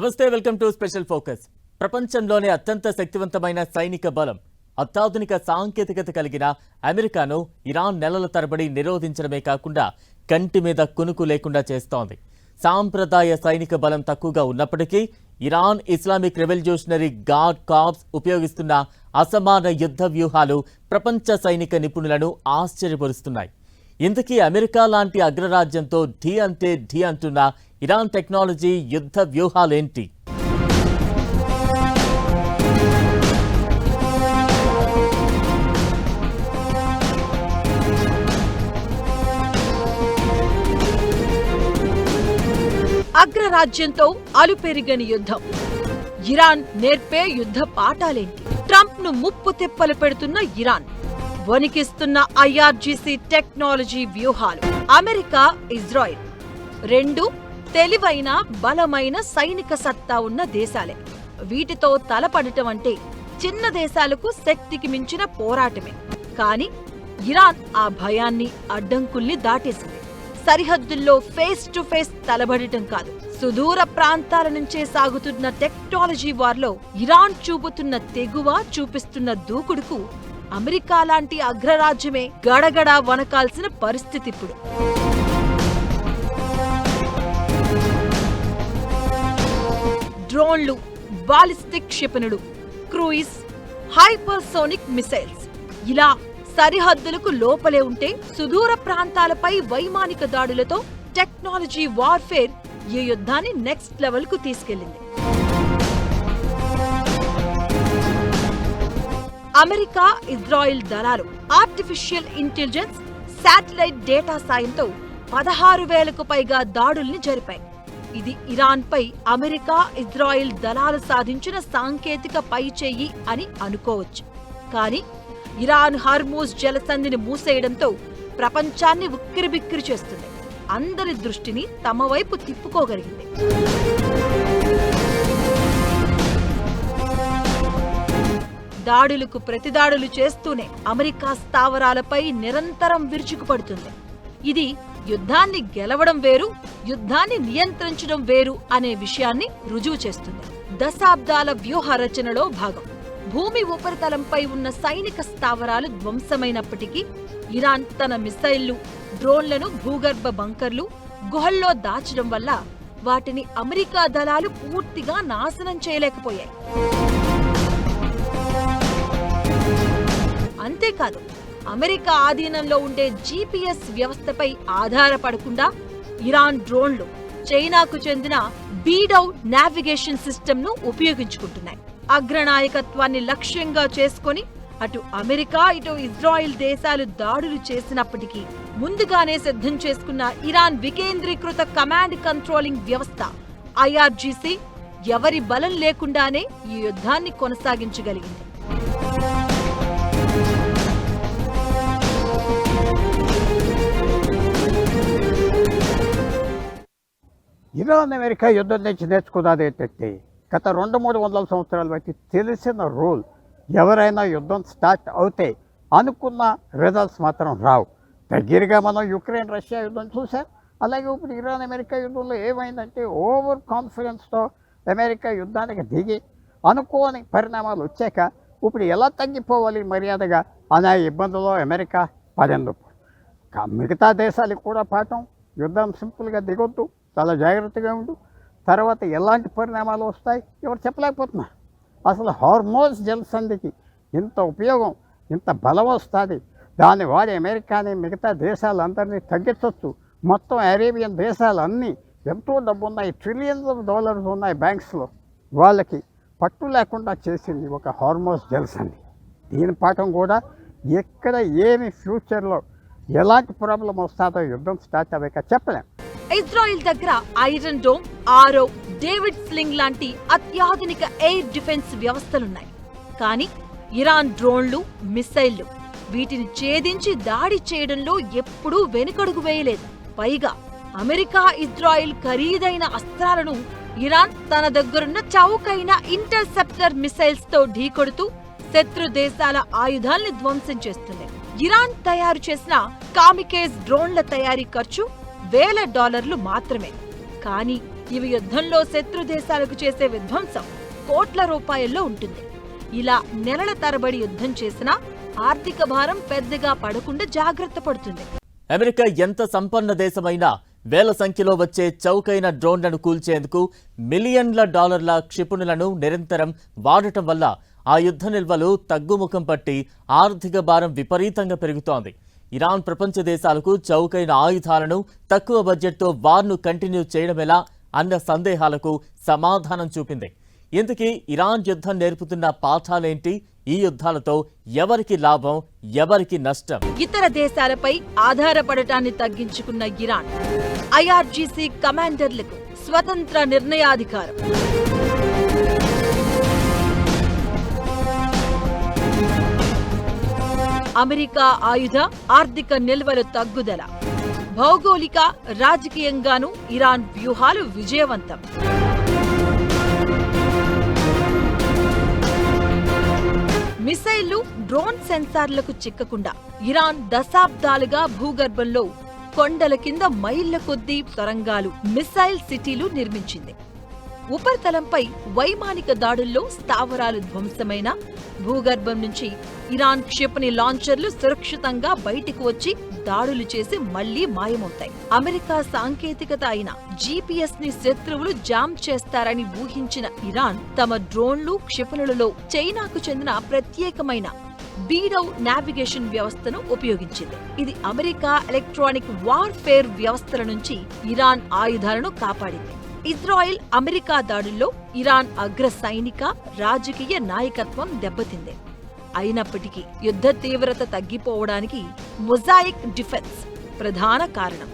నమస్తే, welcome to special focus. ప్రపంచంలోనే అత్యంత శక్తివంతమైన సైనిక బలం, అత్యాధునిక సాంకేతికత కలిగిన అమెరికాను ఇరాన్ నెలల తరబడి నిరోధించడమే కాకుండా కంటి మీద కునుకు లేకుండా చేస్తోంది. సాంప్రదాయ సైనిక బలం తక్కువగా ఉన్నప్పటికీ Iran Islamic revolutionary guard corps ఉపయోగిస్తున్న అసమాన యుద్ధ వ్యూహాలు ప్రపంచ సైనిక నిపుణులను ఆశ్చర్యపరుస్తున్నాయి. ఇంతకీ అమెరికా లాంటి అగ్రరాజ్యంతో ఢీ అంటే ఢీ అంటున్న ఇరాన్ టెక్నాలజీ యుద్ధ వ్యూహాలేంటి? అగ్రరాజ్యంతో అలుపెరిగని యుద్ధం, ఇరాన్ నేర్పే యుద్ధ పాఠాలేంటి? ట్రంప్ ను ముప్పు తిప్పలు పెడుతున్న ఇరాన్, వణికిస్తున్న ఐఆర్జీసీ టెక్నాలజీ వ్యూహాలు. అమెరికా, ఇజ్రాయెల్ రెండు తెలివైన బలమైన సైనిక సత్తా ఉన్న దేశాలే. వీటితో తలపడటం అంటే చిన్న దేశాలకు శక్తికి మించిన పోరాటమే. కాని ఇరాన్ ఆ భయాన్ని, అడ్డంకుల్ని దాటేసింది. సరిహద్దుల్లో ఫేస్ టు ఫేస్ తలబడటం కాదు, సుదూర ప్రాంతాల నుంచే సాగుతున్న టెక్నాలజీ వార్లో ఇరాన్ చూపుతున్న తెగువ, చూపిస్తున్న దూకుడుకు అమెరికా లాంటి అగ్రరాజ్యమే గడగడా వనకాల్సిన పరిస్థితి ఇప్పుడు. డ్రోన్లు, బాలిస్టిక్ క్షిపణులు, క్రూయిజ్, హైపర్సోనిక్ మిసైల్స్, ఇలా సరిహద్దులకు లోపలే ఉంటే సుదూర ప్రాంతాలపై వైమానిక దాడులతో టెక్నాలజీ వార్ఫేర్ ఈ యుద్ధాన్ని నెక్స్ట్ లెవెల్ కు తీసుకెళ్లింది. అమెరికా, ఇజ్రాయిల్ దళాలు ఆర్టిఫిషియల్ ఇంటెలిజెన్స్, శాటిలైట్ డేటా సాయంతో 16,000కు పైగా దాడుల్ని జరిపాయి. ఇది ఇరాన్ పై అమెరికా, ఇజ్రాయిల్ దళాలు సాధించిన సాంకేతిక పైచేయి అని అనుకోవచ్చు. కానీ ఇరాన్ హర్మూజ్ జలసంధిని మూసేయడంతో ప్రపంచాన్ని ఉక్కిరిబిక్కిరి చేస్తుంది. అందరి దృష్టిని తమ వైపు తిప్పుకోగలిగింది. దాడులకు ప్రతిదాడులు చేస్తూనే అమెరికా స్థావరాలపై నిరంతరం విరుచుకుపడుతుంది. ఇది యుద్ధాన్ని గెలవడం వేరు, యుద్ధాన్ని నియంత్రించడం వేరు అనే విషయాన్ని రుజువు చేస్తుంది. దశాబ్దాల వ్యూహ రచనలో భాగం. భూమి ఉపరితలంపై ఉన్న సైనిక స్థావరాలు ధ్వంసమైనప్పటికీ ఇరాన్ తన మిసైళ్లు, డ్రోన్లను భూగర్భ బంకర్లు, గుహల్లో దాచడం వల్ల వాటిని అమెరికా దళాలు పూర్తిగా నాశనం చేయలేకపోయాయి. అంతేకాదు, అమెరికా ఆధీనంలో ఉండే జీపీఎస్ వ్యవస్థపై ఆధారపడకుండా ఇరాన్ డ్రోన్లు చైనాకు చెందిన బీడౌ నావిగేషన్ సిస్టమ్ ను ఉపయోగించుకుంటున్నాయి. అగ్రనాయకత్వాన్ని లక్ష్యంగా చేసుకుని అటు అమెరికా, ఇటు ఇజ్రాయిల్ దేశాలు దాడులు చేసినప్పటికీ ముందుగానే సిద్ధం చేసుకున్న ఇరాన్ వికేంద్రీకృత కమాండ్ కంట్రోలింగ్ వ్యవస్థ ఐఆర్జీసీ ఎవరి బలం లేకుండానే ఈ యుద్ధాన్ని కొనసాగించగలిగింది. ఇరాన్ అమెరికా యుద్ధం నుంచి నేర్చుకున్నది ఏంటంటే, గత 200-300 సంవత్సరాల బట్టి తెలిసిన రూల్, ఎవరైనా యుద్ధం స్టార్ట్ అవుతే అనుకున్న రిజల్ట్స్ మాత్రం రావు. దగ్గరగా మనం యుక్రెయిన్ రష్యా యుద్ధం చూసాం. అలాగే ఇప్పుడు ఇరాన్ అమెరికా యుద్ధంలో ఏమైందంటే, ఓవర్ కాన్ఫిడెన్స్తో అమెరికా యుద్ధానికి దిగి అనుకోని పరిణామాలు వచ్చాక ఇప్పుడు ఎలా తగ్గిపోవాలి మర్యాదగా అనే ఇబ్బందుల్లో అమెరికా పడింది. మిగతా దేశాలకు కూడా పాఠం, యుద్ధం సింపుల్గా దిగొద్దు, చాలా జాగ్రత్తగా ఉండు, తర్వాత ఎలాంటి పరిణామాలు వస్తాయి ఎవరు చెప్పలేకపోతున్నారు. అసలు హార్మోజ్ జలసంధికి ఇంత ఉపయోగం, ఇంత బలం వస్తుంది, దాన్ని వాడి అమెరికాని మిగతా దేశాలందరినీ తగ్గించవచ్చు. మొత్తం అరేబియన్ దేశాలన్నీ ఎంతో డబ్బు ఉన్నాయి, ట్రిలియన్స్ ఆఫ్ డాలర్స్ ఉన్నాయి బ్యాంక్స్లో, వాళ్ళకి పట్టు లేకుండా చేసింది ఒక హార్మోజ్ జలసంధి. దీని పాఠం కూడా ఎక్కడ ఏమి ఫ్యూచర్లో ఎలాంటి ప్రాబ్లం వస్తుందో యుద్ధం స్టార్ట్ అవ్వక చెప్పలేం. ఇజ్రాయిల్ దగ్గర ఐరన్ డోమ్, ఆరో, డేవిడ్ స్లింగ్ లాంటి అత్యాధునిక ఎయిర్ డిఫెన్స్ వ్యవస్థలున్నాయి. కానీ ఇరాన్ డ్రోన్లు, మిసైళ్లు వీటిని ఛేదించి దాడి చేయడంలో ఎప్పుడూ వెనుకడుగు వేయలేదు. పైగా అమెరికా, ఇజ్రాయిల్ ఖరీదైన అస్త్రాలను ఇరాన్ తన దగ్గరున్న చౌకైన ఇంటర్సెప్టర్ మిసైల్స్ తో ఢీకొడుతూ శత్రు దేశాల ఆయుధాల్ని ధ్వంసం చేస్తుంది. ఇరాన్ తయారు చేసిన కామికేజ్ డ్రోన్ల తయారీ ఖర్చు $1,000 మాత్రమే. కానీ ఇవి యుద్ధంలో శత్రు దేశాలకు చేసే విధ్వంసం కోట్ల రూపాయల్లో ఉంటుంది. ఇలా నెలల తరబడి యుద్ధం చేసినా ఆర్థిక భారం పెద్దగా పడకుండా జాగ్రత్త పడుతుంది. అమెరికా ఎంత సంపన్న దేశమైనా వేల సంఖ్యలో వచ్చే చౌకైన డ్రోన్లను కూల్చేందుకు మిలియన్ల డాలర్ల క్షిపణులను నిరంతరం వాడటం వల్ల ఆ యుద్ధ నిల్వలు తగ్గుముఖం పట్టి ఆర్థిక భారం విపరీతంగా పెరుగుతోంది. ఇరాన్ ప్రపంచ దేశాలకు చౌకైన ఆయుధాలను తక్కువ బడ్జెట్తో వార్ను కంటిన్యూ చేయడమెలా అన్న సందేహాలకు సమాధానం చూపింది. ఇంతకీ ఇరాన్ యుద్ధం నేర్పుతున్న పాఠాలేంటి? ఈ యుద్ధాలతో ఎవరికి లాభం, ఎవరికి నష్టం? ఇతర దేశాలపై ఆధారపడటాన్ని తగ్గించుకున్న ఇరాన్ IRGC కమాండర్లకు స్వతంత్ర నిర్ణయాధికారం. అమెరికా ఆయుధ ఆర్థిక నిల్వలు తగ్గుదల. భౌగోళిక రాజకీయంగానూ ఇరాన్ వ్యూహాలు విజయవంతం. మిసైళ్లు, డ్రోన్ సెన్సార్లకు చిక్కకుండా ఇరాన్ దశాబ్దాలుగా భూగర్భంలో కొండల కింద మైళ్ల కొద్దీ సొరంగాలు, మిసైల్ సిటీలు నిర్మించింది. ఉపరితలంపై వైమానిక దాడుల్లో స్థావరాలు ధ్వంసమైన భూగర్భం నుంచి ఇరాన్ క్షిపణి లాంచర్లు సురక్షితంగా బయటకు వచ్చి దాడులు చేసి మళ్లీ మాయమవుతాయి. అమెరికా సాంకేతికత అయిన GPS ని శత్రువులు జామ్ చేస్తారని ఊహించిన ఇరాన్ తమ డ్రోన్లు, క్షిపణులలో చైనాకు చెందిన ప్రత్యేకమైన బీడౌ నావిగేషన్ వ్యవస్థను ఉపయోగించింది. ఇది అమెరికా ఎలక్ట్రానిక్ వార్ఫేర్ వ్యవస్థల నుంచి ఇరాన్ ఆయుధాలను కాపాడింది. ఇజ్రాయెల్, అమెరికా దాడుల్లో ఇరాన్ అగ్ర సైనిక, రాజకీయ నాయకత్వం దెబ్బతింది. అయినప్పటికీ యుద్ధ తీవ్రత తగ్గిపోవడానికి మొజాయిక్ డిఫెన్స్ ప్రధాన కారణం.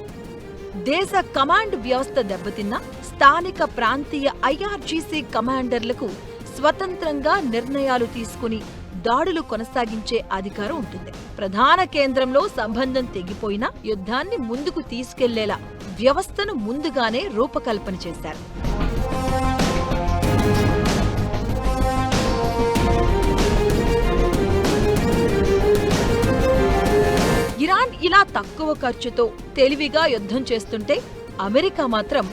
దేశ కమాండ్ వ్యవస్థ దెబ్బతిన్న స్థానిక ప్రాంతీయ IRGC కమాండర్లకు స్వతంత్రంగా నిర్ణయాలు తీసుకుని దాడులు కొనసాగించే అధికారం ఉంటుంది. ప్రధాన కేంద్రంలో సంబంధం తెగిపోయినా యుద్ధాన్ని ముందుకు తీసుకెళ్లేలా వ్యవస్థను ముందుగానే రూపకల్పన చేశారు. ఇరాన్ ఇలా తక్కువ ఖర్చుతో తెలివిగా యుద్ధం చేస్తుంటే అమెరికా మాత్రం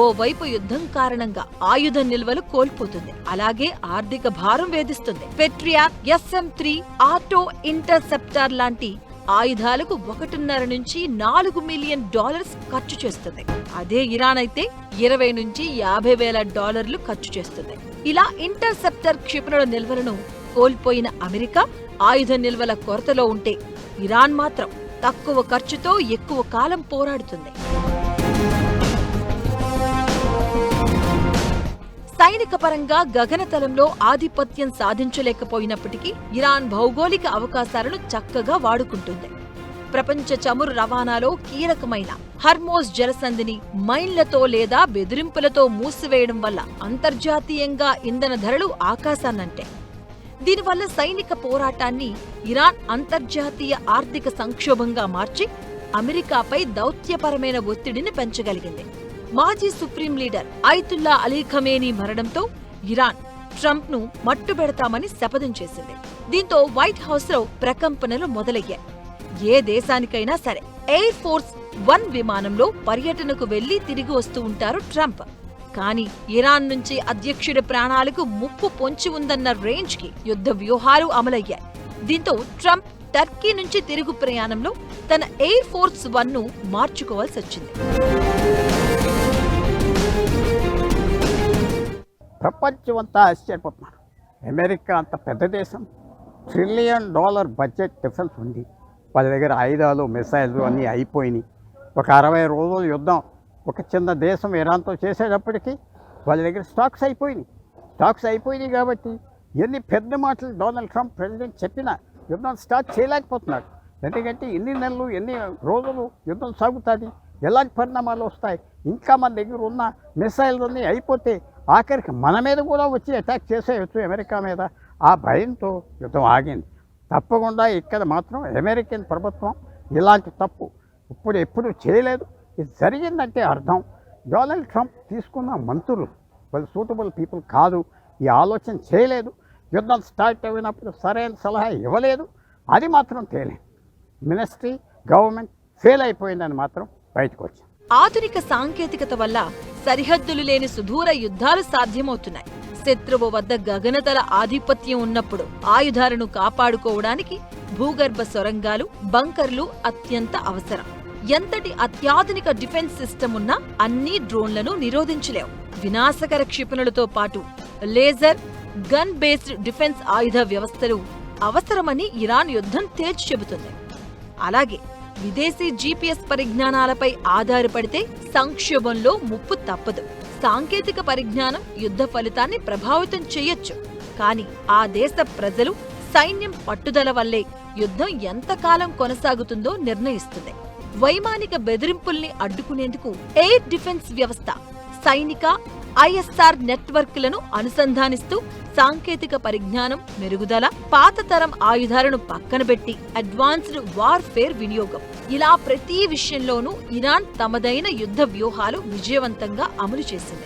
ఓవైపు యుద్ధం కారణంగా ఆయుధ నిల్వలు కోల్పోతుంది, అలాగే ఆర్థిక భారం వేధిస్తుంది. పెట్రియాట్, SM-3 ఆటో ఇంటర్సెప్టర్ లాంటి ఆయుధాలకు 1.5 నుంచి 4 మిలియన్ డాలర్స్ ఖర్చు చేస్తుంది. అదే ఇరాన్ అయితే 20 నుంచి 50 వేల డాలర్లు ఖర్చు చేస్తుంది. ఇలా ఇంటర్సెప్టర్ క్షిపణుల నిల్వలను కోల్పోయిన అమెరికా ఆయుధ నిల్వల కొరతలో ఉంటే ఇరాన్ మాత్రం తక్కువ ఖర్చుతో ఎక్కువ కాలం పోరాడుతుంది. సైనిక పరంగా గగనతలంలో ఆధిపత్యం సాధించలేకపోయినప్పటికీ ఇరాన్ భౌగోళిక అవకాశాలను చక్కగా వాడుకుంటుంది. ప్రపంచ చమురు రవాణాలో కీలకమైన హర్మోజ్ జలసంధిని మైన్లతో లేదా బెదిరింపులతో మూసివేయడం వల్ల అంతర్జాతీయంగా ఇంధన ధరలు ఆకాశాన్నంటే. దీనివల్ల సైనిక పోరాటాన్ని ఇరాన్ అంతర్జాతీయ ఆర్థిక సంక్షోభంగా మార్చి అమెరికాపై దౌత్యపరమైన ఒత్తిడిని పెంచగలిగింది. మాజీ supreme leader Ayatollah Ali Khamenei మరణంతో ఇరాన్ ట్రంప్ ను మట్టుబెడతామని శపథం చేసింది. దీంతో వైట్ హౌస్ లో ప్రకంపనలు మొదలయ్యాయి. ఏ దేశానికైనా సరే ఎయిర్ ఫోర్స్ 1 విమానంలో పర్యటనకు వెళ్లి తిరిగి వస్తూ ఉంటారు ట్రంప్. కానీ ఇరాన్ నుంచి అధ్యక్షుడి ప్రాణాలకు ముప్పు పొంచి ఉందన్న రేంజ్ కి యుద్ధ వ్యూహాలు అమలయ్యాయి. దీంతో ట్రంప్ టర్కీ నుంచి తిరుగు ప్రయాణంలో తన ఎయిర్ ఫోర్స్ 1 ను మార్చుకోవాల్సి వచ్చింది. ప్రపంచమంతా ఆశ్చర్యపోతున్నారు. అమెరికా అంత పెద్ద దేశం, $1 ట్రిలియన్ బడ్జెట్ డిఫెన్స్ ఉంది. వాళ్ళ దగ్గర ఆయుధాలు, మిసైల్లు అన్నీ అయిపోయినాయి. ఒక 60 రోజుల యుద్ధం ఒక చిన్న దేశం ఇరాన్తో చేసేటప్పటికీ వాళ్ళ దగ్గర స్టాక్స్ అయిపోయినాయి కాబట్టి ఎన్ని పెద్ద మాటలు డొనాల్డ్ ట్రంప్ ప్రెసిడెంట్ చెప్పినా యుద్ధం స్టార్ట్ చేయలేకపోతున్నాడు. ఎందుకంటే ఎన్ని నెలలు, ఎన్ని రోజులు యుద్ధం సాగుతుంది, ఎలాంటి పరిణామాలు వస్తాయి, ఇంకా మన దగ్గర ఉన్న మిసైల్స్ అన్నీ అయిపోతే ఆఖరికి మన మీద కూడా వచ్చి అటాక్ చేసేయచ్చు అమెరికా మీద. ఆ భయంతో యుద్ధం ఆగింది. తప్పకుండా ఇక్కడ మాత్రం అమెరికన్ ప్రభుత్వం ఇలాంటి తప్పు ఎప్పుడు చేయలేదు. ఇది జరిగిందంటే అర్థం డొనాల్డ్ ట్రంప్ తీసుకున్న మంత్రులు వాళ్ళు సూటబుల్ పీపుల్ కాదు, ఈ ఆలోచన చేయలేదు, యుద్ధం స్టార్ట్ అయినప్పుడు సరైన సలహా ఇవ్వలేదు. అది మాత్రం తేలేదు. మినిస్ట్రీ, గవర్నమెంట్ ఫెయిల్ అయిపోయిందని మాత్రం బయటకు వచ్చింది. ఆధునిక సాంకేతికత వల్ల సరిహద్దులు లేని సుదూర యుద్ధాలు సాధ్యమవుతున్నాయి. శత్రువు వద్ద గగనతల ఆధిపత్యం ఉన్నప్పుడు ఆయుధాలను కాపాడుకోవడానికి భూగర్భ సొరంగాలు, బంకర్లు అత్యంత అవసరం. ఎంతటి అత్యాధునిక డిఫెన్స్ సిస్టమ్ ఉన్నా అన్ని డ్రోన్లను నిరోధించలేవు. వినాశకర క్షిపణులతో పాటు లేజర్, గన్ బేస్డ్ డిఫెన్స్ ఆయుధ వ్యవస్థలు అవసరమని ఇరాన్ యుద్ధం తేల్చి చెబుతుంది. అలాగే విదేశీ జీపీఎస్ పరిజ్ఞానాలపై ఆధారపడితే సంక్షోభంలో ముప్పు తప్పదు. సాంకేతిక పరిజ్ఞానం యుద్ధ ఫలితాన్ని ప్రభావితం చేయొచ్చు, కానీ ఆ దేశ ప్రజలు, సైన్యం పట్టుదల వల్లే యుద్ధం ఎంతకాలం కొనసాగుతుందో నిర్ణయిస్తుంది. వైమానిక బెదిరింపుల్ని అడ్డుకునేందుకు ఎయిర్ డిఫెన్స్ వ్యవస్థ, సైనిక, ఐఎస్ఆర్ నెట్వర్క్లను అనుసంధానిస్తూ సాంకేతిక పరిజ్ఞానం మెరుగుదల, పాత తరం ఆయుధాలను పక్కనబెట్టి అడ్వాన్స్డ్ వార్ఫేర్ వినియోగం, ఇలా ప్రతి విషయంలోనూ ఇరాన్ తమదైన యుద్ధ వ్యూహాలు విజయవంతంగా అమలు చేసింది.